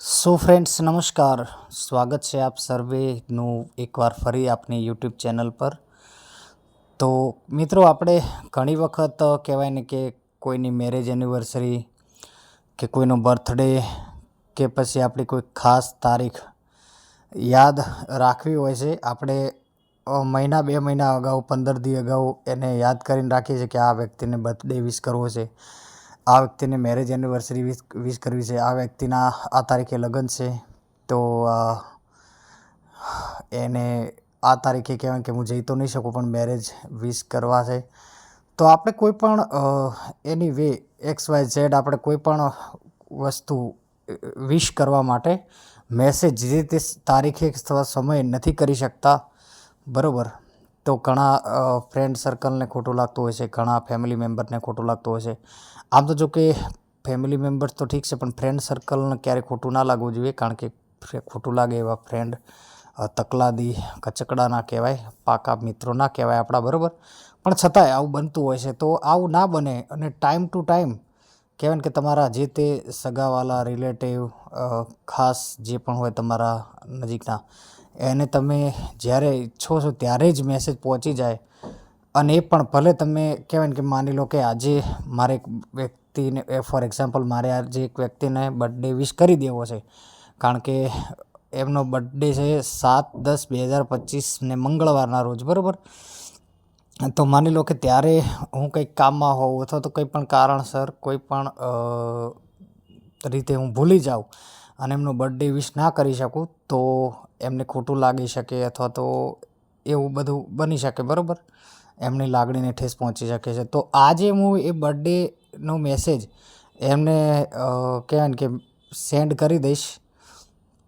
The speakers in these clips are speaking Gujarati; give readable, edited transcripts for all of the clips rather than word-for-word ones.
સો ફ્રેન્ડ્સ નમસ્કાર, સ્વાગત છે આપ સર્વેનું એકવાર ફરી આપની યુટ્યુબ ચેનલ પર. તો મિત્રો, આપણે ઘણી વખત કહેવાય ને કે કોઈની મેરેજ એનિવર્સરી કે કોઈનો બર્થડે કે પછી આપણી કોઈ ખાસ તારીખ યાદ રાખવી હોય છે. આપણે મહિના 2 મહિના અગાઉ 15 દી અગાઉ એને યાદ કરીને રાખીએ છીએ કે આ વ્યક્તિને બર્થડે વિશ કરવો છે, આ વ્યક્તિને મેરેજ એનિવર્સરી વિશ કરવી છે, આ વ્યક્તિના આ તારીખે લગ્ન છે, તો એને આ તારીખે કહેવાય કે હું જઈ તો નહીં શકું પણ મેરેજ વિશ કરવા છે. તો આપણે કોઈ પણ એની વે XYZ આપણે કોઈ પણ વસ્તુ વિશ કરવા માટે મેસેજ જે તે તારીખે અથવા સમયે નથી કરી શકતા, બરાબર. તો ઘણા ફ્રેન્ડ સર્કલને ખોટું લાગતું હોય છે, ઘણા ફેમિલી મેમ્બરને ખોટું લાગતું હોય છે. આમ તો જો કે ફેમિલી મેમ્બર્સ તો ઠીક છે, પણ ફ્રેન્ડ સર્કલને ક્યારેય ખોટું ના લાગવું જોઈએ, કારણ કે ખોટું લાગે એવા ફ્રેન્ડ તકલાદી કચકડા ના કહેવાય, પાકા મિત્રો ના કહેવાય આપણા, બરાબર. પણ છતાંય આવું બનતું હોય છે. તો આવું ના બને અને ટાઈમ ટુ ટાઈમ કહેવાય ને કે તમારા જે તે સગાવાલા, રિલેટિવ, ખાસ જે પણ હોય તમારા નજીકના, એને તમે જ્યારે ઈચ્છો છો ત્યારે જ મેસેજ પહોંચી જાય. અને એ પણ ભલે તમે કહેવાય ને કે માની લો કે આજે મારે એક વ્યક્તિને ફોર એક્ઝામ્પલ મારે આજે એક વ્યક્તિને બર્થડે વિશ કરી દેવો છે, કારણ કે એમનો બર્થડે છે 7/10/2025 ને મંગળવારના રોજ, બરાબર. તો માની લો કે ત્યારે હું કંઈક કામમાં હોઉં અથવા તો કંઈ પણ કારણસર કોઈ પણ રીતે હું ભૂલી જાઉં અને એમનો બર્થડે વિશ ના કરી શકું, તો એમને ખોટું લાગી શકે અથવા તો એવું બધું બની શકે, બરાબર. એમની લાગણીને ઠેસ પહોંચી શકે છે. તો આજે હું એ બર્થડેનો મેસેજ એમને કહેવાય ને કે સેન્ડ કરી દઈશ.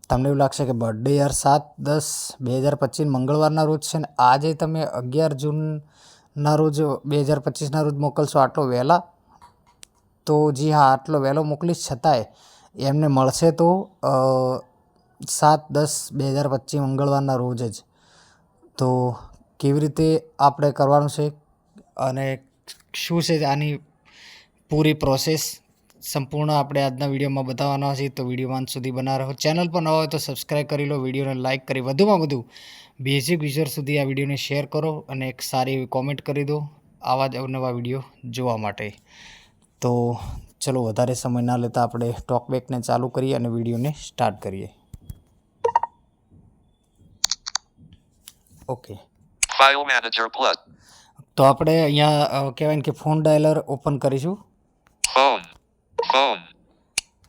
તમને એવું લાગશે કે બર્થડે યાર 7/10/2025 મંગળવારના રોજ છે ને આજે તમે 11 જૂનના રોજ 2025ના રોજ મોકલશો આટલો વહેલા? તો જી હા, આટલો વહેલો મોકલીશ, છતાંય એમને મળશે તો 7/10/2025 મંગળવારના રોજ જ. તો કેવી રીતે આપણે કરવાનું છે અને શું છે આની પૂરી પ્રોસેસ સંપૂર્ણ આપણે આજના વિડીયોમાં બતાવવાના છીએ. તો વિડીયોમાં અંત સુધી બના રહો. ચેનલ પર નવા હોય તો સબસ્ક્રાઈબ કરી લો, વિડીયોને લાઇક કરી વધુમાં વધુ બેઝિક યુઝર સુધી આ વિડીયોને શેર કરો અને એક સારી એવી કોમેન્ટ કરી દો આવા જ અવનવા વિડીયો જોવા માટે. તો ચલો વધારે સમય ના લેતા આપણે ટોકબેકને ચાલુ કરીએ અને વિડીયોને સ્ટાર્ટ કરીએ. Okay, File Manager Plus. તો આપણે અહીંયા કહેવાય ને કે ફોન ડાયલર ઓપન કરીશું. Phone.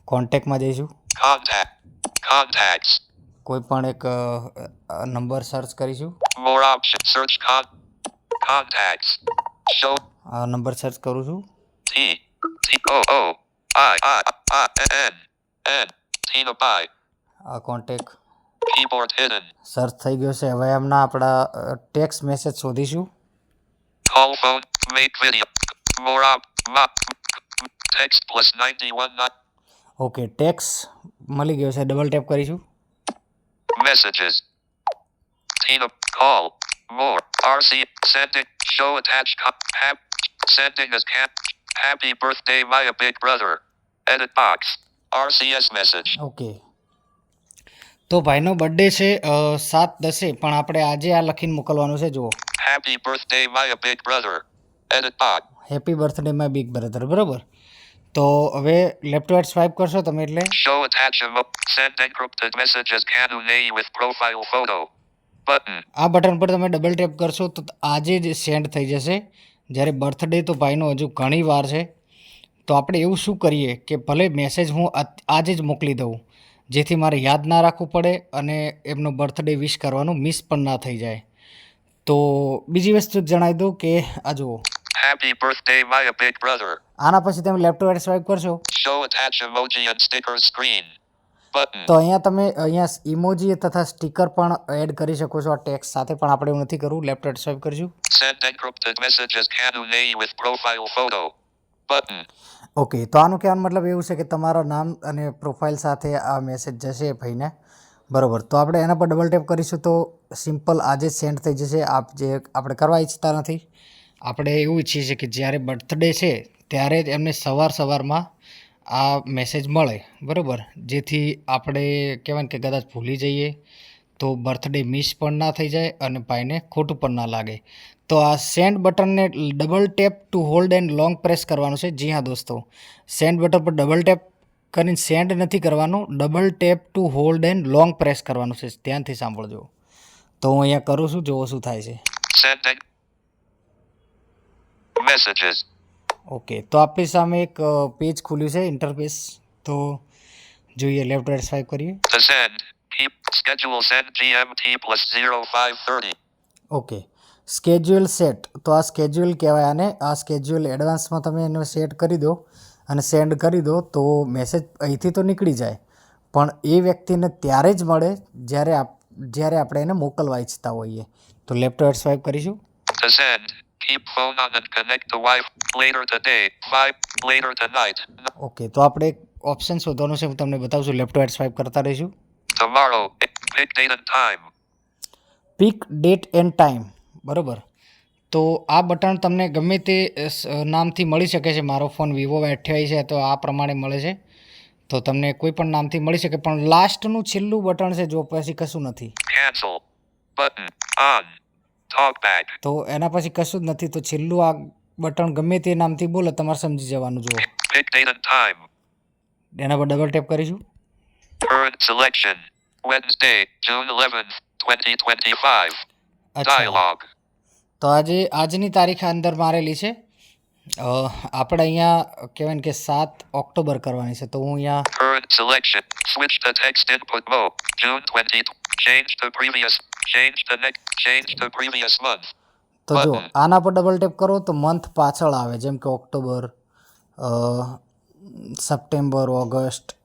કોન્ટેક્ટમાં જઈશું. Contacts. કોઈ પણ એક નંબર સર્ચ કરીશું. More options. Search contacts. Show આ નંબર સર્ચ કરું છું. T-O-O-I-I-I-N-N. Tina Pai. આ કોન્ટેક્ટ Keyboard hidden. સર્ચ થઈ ગયો છે. હવે એમના આપણા ટેક્સ્ટ મેસેજ શોધીશું. Call phone. Make video. More text plus 91. Okay, text મળી ગયો છે. ડબલ ટેપ કરીશું. Messages. Tina call. More. RC sending. Show attached. Sending as happy birthday my big brother. Edit box. RCS message. Okay, તો ભાઈનો બર્થડે છે 7/10, પણ આપણે આજે આ લખીને મોકલવાનું છે. જુઓ, Happy birthday my big brother. Edit box. Happy birthday my big brother, બરાબર. તો હવે લેફ્ટ રાઈટ સ્વાઇપ કરશો તમે એટલે Show attach send encrypted messages Canune with profile photo. Button. આ બટન પર તમે ડબલ ટેપ કરશો તો આજે જ સેન્ડ થઈ જશે. જ્યારે બર્થડે તો ભાઈનો હજુ ઘણી વાર છે, તો આપણે એવું શું કરીએ કે ભલે મેસેજ હું આજે જ મોકલી દઉં, જેથી મારે યાદ ના રાખવું પડે અને એમનો બર્થડે વિશ કરવાનું મિસ પણ ના થઈ જાય. તો બીજી વસ્તુ જણાવી દઉં કે આ જુઓ, Happy birthday my big brother. આના પછી તમે લેફ્ટ રાઈટ સ્વાઇપ કરશો Show attach emoji and sticker screen. Button. તો અહીંયા ઇમોજી તથા સ્ટીકર પણ એડ કરી શકો છો આ ટેક્સ્ટ સાથે, પણ આપણે એવું નથી કરવું. લેફ્ટ રાઈટ સ્વાઇપ કરશું. Send encrypted messages Canune with profile photo. Button. Okay, તો આનું કહેવાનો મતલબ એવું છે કે તમારા નામ અને પ્રોફાઇલ સાથે આ મેસેજ જશે ભાઈને, બરાબર. તો આપણે એના પર ડબલ ટેપ કરીશું તો સિમ્પલ આજે જ સેન્ડ થઈ જશે. જે આપણે કરવા ઈચ્છતા નથી, આપણે એવું ઈચ્છીએ છીએ કે જ્યારે બર્થડે છે ત્યારે જ એમને સવારમાં આ મેસેજ મળે, બરાબર, જેથી આપણે કહેવાય ને કે કદાચ ભૂલી જઈએ તો બર્થડે મિસ પણ ના થઈ જાય અને ભાઈને ખોટું પણ ના લાગે. તો આ સેન્ડ બટનને double tap to hold and long press કરવાનું છે. જી હા દોસ્તો, સેન્ડ બટન પર ડબલ ટેપ કરીને સેન્ડ નથી કરવાનું, double tap to hold and long press કરવાનું છે. ધ્યાનથી સાંભળજો. તો હું અહીંયા કરું છું, જોવો શું થાય છે. Sending. Messages. ઓકે, તો આપણી સામે એક પેજ ખુલ્યું છે, ઇન્ટરફેસ. તો જોઈએ, લેફ્ટ રાઇટ સ્વાઇપ કરીએ. To send. Keep schedule send GMT plus 0530. Okay, schedule set. તો આ સ્કેડ્યુલ કહેવાય આને. આ સ્કેડ્યુલ એડવાન્સમાં તમે એને સેટ કરી દો અને સેન્ડ કરી દો તો મેસેજ અહીંથી તો નીકળી જાય, પણ એ વ્યક્તિને ત્યારે જ મળે જ્યારે આપણે એને મોકલવા ઈચ્છતા હોઈએ. તો લેફ્ટ રાઇટ સ્વાઇપ કરીશું. To send. Keep phone on and connect to Wi-Fi. Later today. 5. Later tonight. Okay, તો આપણે એક ઓપ્શન શોધવાનું છે, હું તમને બતાવું છું. લેફ્ટ રાઇટ સ્વાઇપ કરતા રહીશું. Tomorrow. Pick date and time. Pick date and time, બરાબર. તો આ બટન તમને ગમે તે નામથી મળી શકે છે. મારો ફોન વિવો Y28 છે, તો આ પ્રમાણે મળે છે. તો તમને કોઈ પણ નામથી મળી શકે, પણ લાસ્ટનું છેલ્લું બટન છે, જો પછી કશું નથી. Cancel. Button. On. Talk back. તો એના પછી કશું જ નથી. તો છેલ્લું આ બટન ગમે તે નામથી બોલો, તમારે સમજી જવાનું. જુઓ, Pick date and time. એના પર ડબલ ટેપ કરીશું. Current selection. Wednesday, June 11th, 2025. અચ્છા, Dialogue. તો આજની તારીખ અંદર મારેલી છે. આપણે અહીંયા કહેવાય ને કે 7 ઓક્ટોબર કરવાની છે. તો હું અહીંયા Current selection. Switch to text input mode. June 20. Change to previous. Change to next. Change to previous month. તો જો આના પર ડબલ ટેપ કરો તો મંથ પાછળ આવે, જેમ કે ઓક્ટોબર, સપ્ટેમ્બર, ઓગસ્ટ,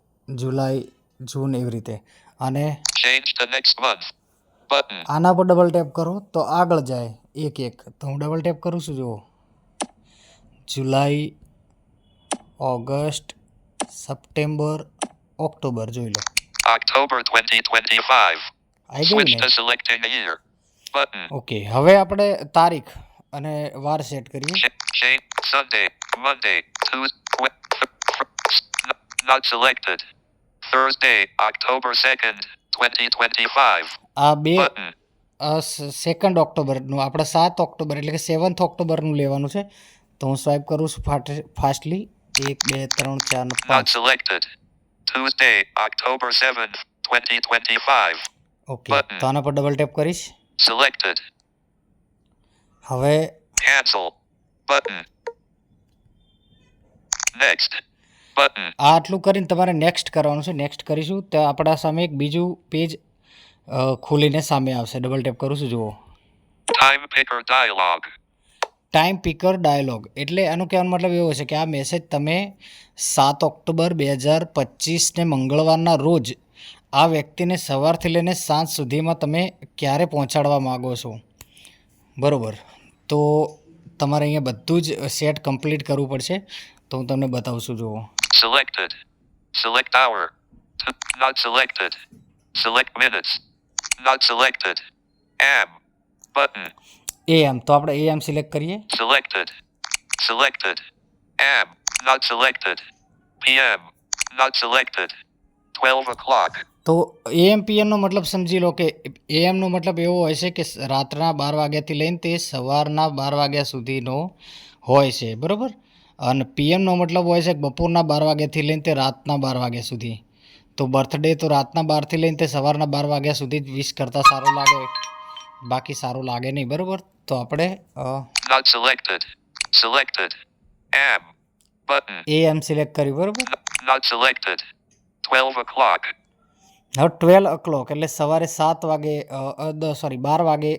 જુલાઈ, જૂન, એવી રીતે. અને Change to next month. Button. આના પર ડબલ ટેપ કરો તો આગળ જાય એક એક. તો હું ડબલ ટેપ કરું છું. જુઓ, જુલાઈ, ઓગસ્ટ, સપ્ટેમ્બર, ઓક્ટોબર, જોઈ લો. October 2025. આવી Switch ગયું to ને? selecting a year. Button. Okay, હવે આપણે તારીખ અને વાર સેટ કરીએ. Change. Sunday. Monday. Tuesday. Not selected. Thursday, October 2nd, 2025. આ બે Button. 2 ઓક્ટોબરનું, આપણે 7 ઓક્ટોબર એટલે કે 7th ઓક્ટોબરનું લેવાનું છે. તો હું સ્વાઇપ કરું છું fastly. 1 2 3 4 Not 5. selected. Tuesday, October 7th, 2025. Okay, તો આના પર ડબલ ટેપ કરીશ. Selected. હવે Cancel. Button. Next. Button. આ આટલું કરીને તમારે નેક્સ્ટ કરવાનું છે. નેક્સ્ટ કરીશું તો આપણા સામે એક બીજું પેજ ખોલીને સામે આવશે. ડબલ ટેપ કરું છું. જુઓ, Time picker dialog. Time picker dialog. એટલે આનું કહેવાનો મતલબ એવો છે કે આ મેસેજ તમે 7 ઓક્ટોબર 2025ને મંગળવારના રોજ આ વ્યક્તિને સવારથી લઈને સાંજ સુધીમાં તમે ક્યારે પહોંચાડવા માગો છો, બરાબર. તો તમારે અહીંયા બધું જ સેટ કમ્પ્લીટ કરવું પડશે. તો હું તમને બતાવું છું. જુઓ, Selected. Select hour. Not selected. Select minutes. Not selected. AM. Button. AM. તો આપણે AM સિલેક્ટ કરીએ. Selected. Selected. AM. Not selected. PM. Not selected. 12 o'clock. તો AM PM નો મતલબ સમજી લો કે AM નો મતલબ એવો હોય છે કે રાતના 12 વાગ્યાથી લઈને તે સવારના 12 વાગ્યા સુધીનો હોય છે, બરાબર. અને PMનો મતલબ હોય છે બપોરના 12 વાગ્યાથી લઈને તે રાતના 12 વાગ્યા સુધી. તો બર્થડે તો રાતના 12થી લઈને તે સવારના 12 વાગ્યા સુધી જ વિશ કરતાં સારું લાગે, બાકી સારું લાગે નહીં, બરાબર. તો આપણે Not selected. Selected. AM. Button. AM select કર્યું, બરાબર. Not selected. 12 o'clock. હવે 12 o'clock એટલે સવારે 7 વાગે, 12 વાગે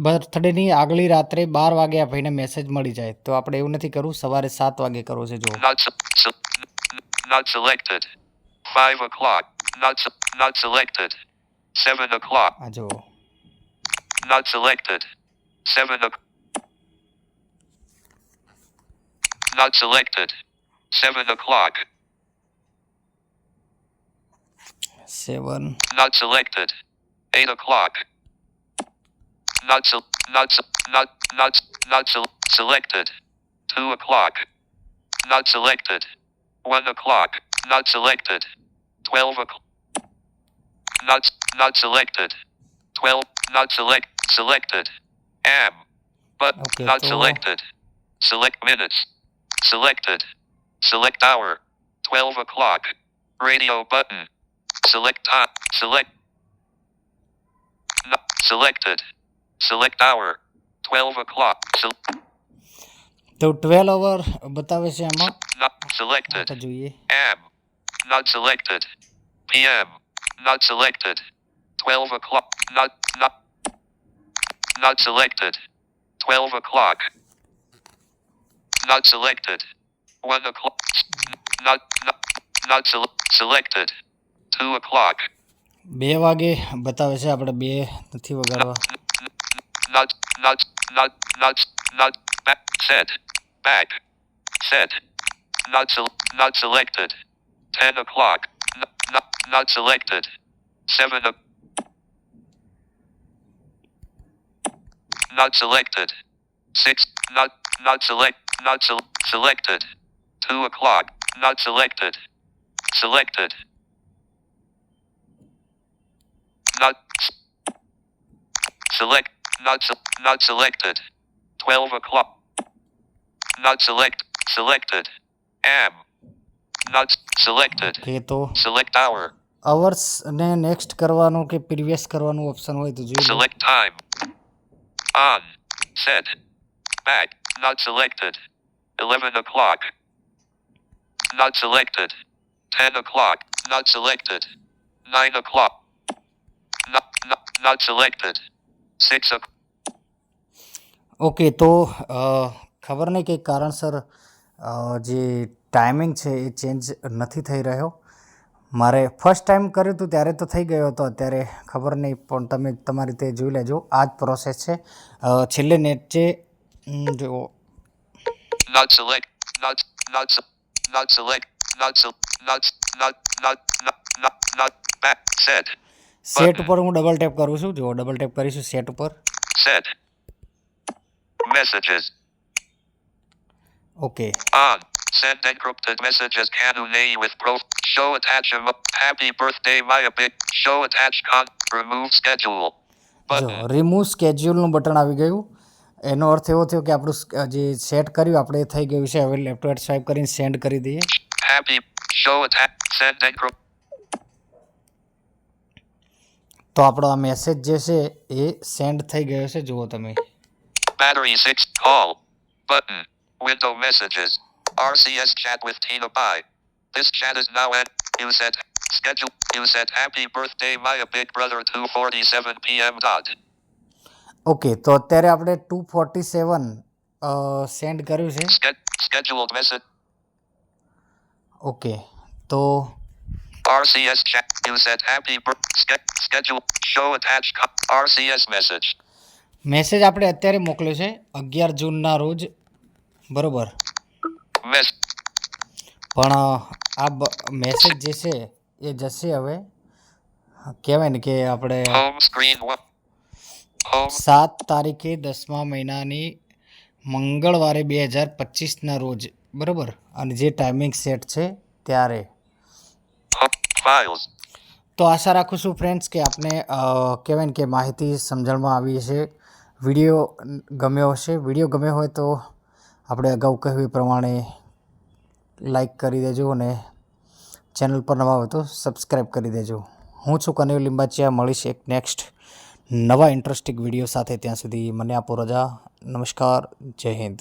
બર્થડેની આગલી રાત્રે 12 વાગે આ ભાઈને મેસેજ મળી જાય. તો આપણે એવું નથી કરવું, સવારે 7 વાગે કરવો છે. જુઓ, Not selected. 5 o'clock. Not selected. 7 o'clock. આ જુઓ, Not selected. 7 o'clock. Not selected. 7 o'clock. 7. Not selected. 8 o'clock. Not selected. 2 o'clock. Not selected. 1 o'clock. Not selected. 12 o'clock. Not selected. 12. Not selected. Am. But Okay, not so- selected. Select minutes. Selected. Select hour. 12 o'clock. Radio button. Select time. Select. Not selected. Select hour. 12 o'clock. તો 12 અવર બતાવે છે આમાં. Not selected. આપણે જોઈએ. AM. Not selected. PM. Not selected. 12 o'clock. Not selected. 12 o'clock. Not selected. 1 o'clock. Not selected. 2 o'clock. 2 વાગે બતાવે છે. આપણે 2 નથી વગાડવા. Not back. Set. Back. Set. Not selected. 10 o'clock. Not selected. 7 o'clock. Not selected. 6. Not selected. 2 o'clock. Not selected. Selected. Not select. Not selected. 12 o'clock. Not selected. Am. Not selected. કે તો Select hour. અવર્સ ને નેક્સ્ટ કરવાનું કે પ્રીવિયસ કરવાનું ઓપ્શન હોય તો જોઈ લો. Select time. On. Set. Back. Not selected. 11 o'clock. Not selected. 10 o'clock. Not selected. 9 o'clock. Not selected. 6 o'clock. Okay તો ખબર નહીં કંઈ કારણસર જે ટાઈમિંગ છે એ ચેન્જ નથી થઈ રહ્યો. મારે ફર્સ્ટ ટાઈમ કર્યું હતું ત્યારે તો થઈ ગયો હતો, અત્યારે ખબર નહીં, પણ તમે તમારી રીતે જોઈ લેજો. આ જ પ્રોસેસ છે. છેલ્લે નેટ છે જો Not select. Not back. Set. Set ઉપર હું ડબલ ટેપ કરું છું. જો ડબલ ટેપ કરીશું સેટ ઉપર. Set. Messages. Okay On. Send encrypted messages. Canonay with show attach happy birthday Maya big. Show attach remove schedule. જો Button. રિમૂવ સ્કેડ્યુલનું બટન આવી ગયું. એનો અર્થ એવો થયો કે આપણું જે સેટ કર્યું આપણે થઈ ગયું છે. હવે લેફ્ટ રાઈટ સ્વાઇપ કરીને સેન્ડ કરી દઈએ. Happy show attach send encrypt. તો આપણો આ મેસેજ જે છે એ સેન્ડ થઈ ગયો છે. જુઓ તમે. Battery 6 call. Button. Window messages. RCS chat with Tina Bai. This chat is now at you set schedule you set happy birthday Maya big brother 2:47 p.m. dot. Okay તો અત્યારે આપણે 2:47 સેન્ડ કર્યું છે. Scheduled message. ઓકે તો RCS chat you set happy schedule show attached RCS message. Message આપણે અત્યારે મોકલ્યો છે 11 જૂનના રોજ, બરોબર. પણ આ મેસેજ જે છે એ જશે હવે, કહેવાય ને કે આપણે Home screen 1. Home 7 તારીખે 10મા મહિનાની મંગળવારે 2025ના રોજ, બરાબર. અને જે ટાઈમિંગ સેટ છે ત્યારે. files. તો આશા રાખું છું ફ્રેન્ડ્સ કે આપને કહેવાય ને કે માહિતી સમજણમાં આવી છે. વિડીયો ગમ્યો હશે. વિડીયો ગમ્યો હોય તો આપણે અગાઉ કહ્યું એ પ્રમાણે લાઈક કરી દેજો અને ચેનલ પર નવા હોય તો સબસ્ક્રાઈબ કરી દેજો. હું છું કનૈયો લિંબાચિયા. મળીશ એક નેક્સ્ટ નવા ઇન્ટરેસ્ટિંગ વિડીયો સાથે. ત્યાં સુધી મને આપો રજા. નમસ્કાર. જય હિન્દ.